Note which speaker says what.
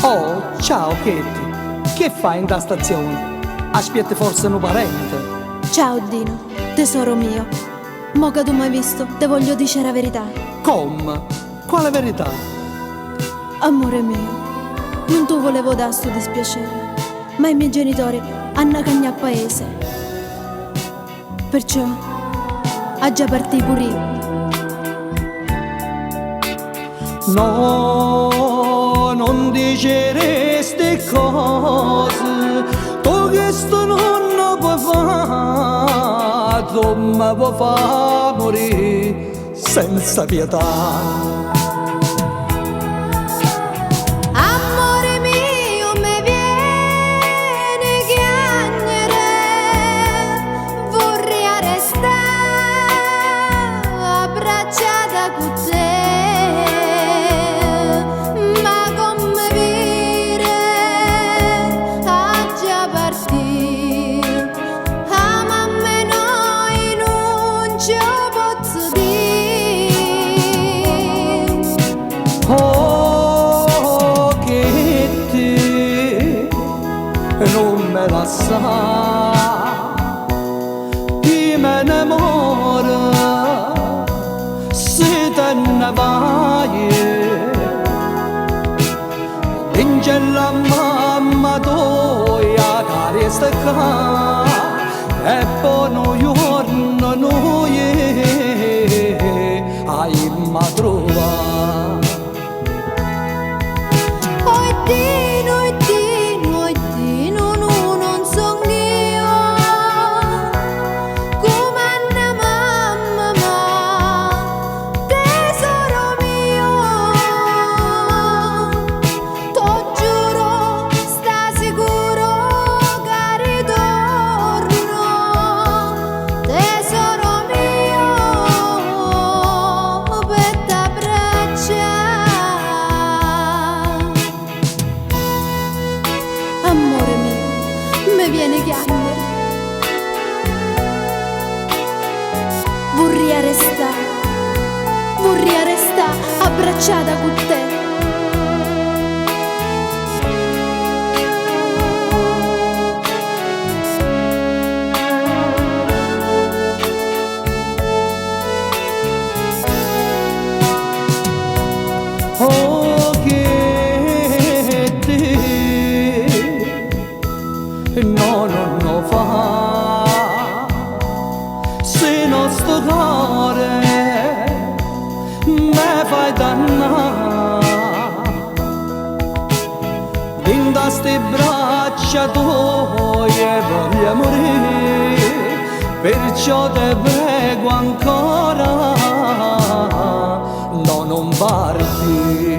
Speaker 1: Oh, ciao Katie, che fai in da stazione? Aspetti forse un parente?
Speaker 2: Ciao Dino, tesoro mio. Mo che tu mi hai visto, te voglio dire la verità.
Speaker 1: Come? Quale verità?
Speaker 2: Amore mio, non tu volevo da sto dispiacere, ma i miei genitori hanno cagna a paese. Perciò, ha già partito pure io.
Speaker 1: No, non dicere ste cose, tu che sto non puoi fare, tu mi puoi fare morire senza pietà.
Speaker 2: Amore mio, me viene chiagnere, vorrei restare abbracciata con te.
Speaker 1: Oh, che te non me la sa, io me ne muoro se te ne vai. Vince la mamma tua che resta qua e poi noi giorno noi ai ma trova.
Speaker 2: Amore mio, me viene chiagnere, vorrei restare abbracciata con te.
Speaker 1: Oh, che te no, non lo fa se nostro cuore me fai dannare in da ste braccia tue voglio morire, perciò te prego ancora no, non parti.